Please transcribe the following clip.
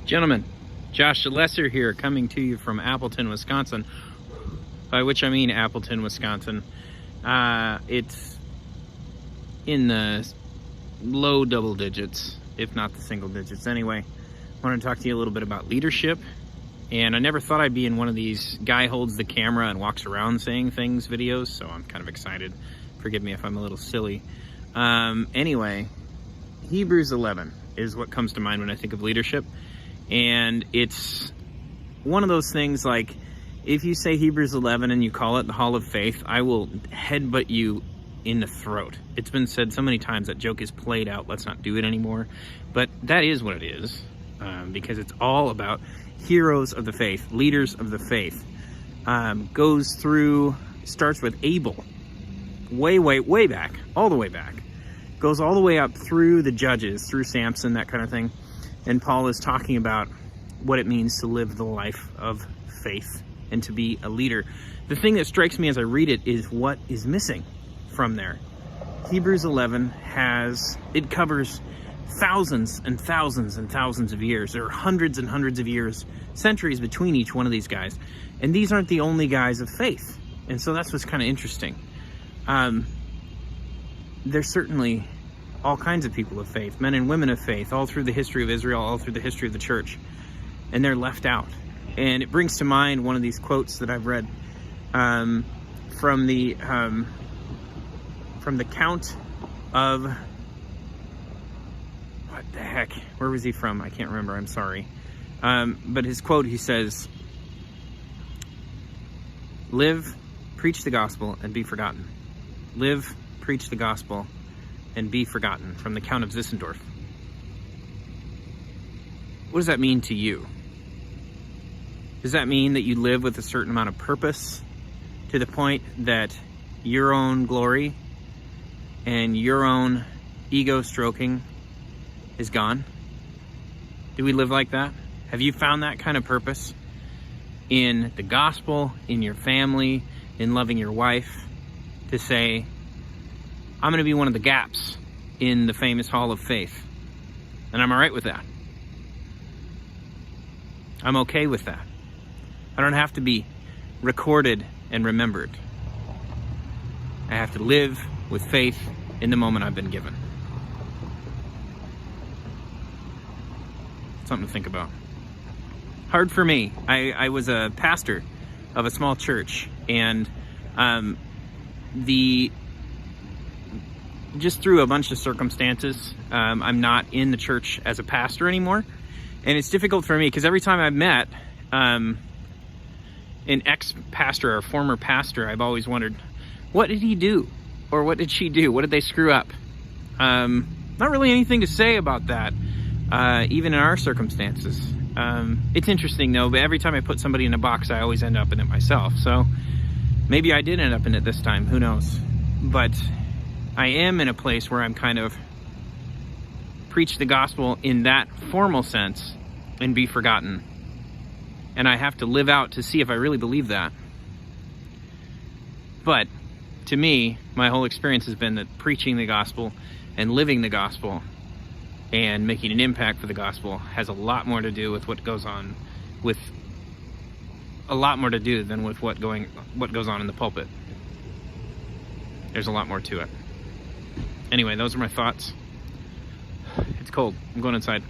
Gentlemen, Josh the Lesser here, coming to you from Appleton, Wisconsin, by which I mean Appleton, Wisconsin. It's in the low double digits, if not the single digits. Anyway, I want to talk to you a little bit about leadership, and I never thought I'd be in one of these guy holds the camera and walks around saying things videos, so I'm kind of excited. Forgive me if I'm a little silly. Anyway, Hebrews 11 is what comes to mind when I think of leadership. And it's one of those things like, if you say Hebrews 11 and you call it the Hall of Faith, I will headbutt you in the throat. It's been said so many times that joke is played out. Let's not do it anymore. But that is what it is, because it's all about heroes of the faith, leaders of the faith. Starts with Abel, way back, all the way back. Goes all the way up through the judges, through Samson, that kind of thing. And Paul is talking about what it means to live the life of faith and to be a leader. The thing that strikes me as I read it is what is missing from there. Hebrews 11 covers thousands and thousands and thousands of years. There are hundreds and hundreds of years, centuries between each one of these guys. And these aren't the only guys of faith. And so that's what's kind of interesting. There's certainly all kinds of people of faith, men and women of faith, all through the history of Israel, all through the history of the church, and they're left out. And it brings to mind one of these quotes that I've read from the Count of, what the heck, where was he from? I can't remember, I'm sorry. But his quote, he says, "Live, preach the gospel, and be forgotten. Live, preach the gospel, and be forgotten," from the Count of Zinzendorf. What does that mean to you? Does that mean that you live with a certain amount of purpose to the point that your own glory and your own ego stroking is gone? Do we live like that? Have you found that kind of purpose in the gospel, in your family, in loving your wife, to say, I'm going to be one of the gaps in the famous Hall of Faith, and I'm all right with that. I'm okay with that. I don't have to be recorded and remembered. I have to live with faith in the moment I've been given. Something to think about. Hard for me. I was a pastor of a small church, and just through a bunch of circumstances, I'm not in the church as a pastor anymore. And it's difficult for me because every time I've met an ex-pastor or a former pastor, I've always wondered, what did he do? Or what did she do? What did they screw up? Not really anything to say about that, even in our circumstances. It's interesting though, but every time I put somebody in a box, I always end up in it myself. So maybe I did end up in it this time, who knows? But I am in a place where I'm kind of preach the gospel in that formal sense and be forgotten. And I have to live out to see if I really believe that. But to me, my whole experience has been that preaching the gospel and living the gospel and making an impact for the gospel has a lot more to do with what goes on with a lot more to do than with what goes on in the pulpit. There's a lot more to it. Anyway, those are my thoughts. It's cold. I'm going inside.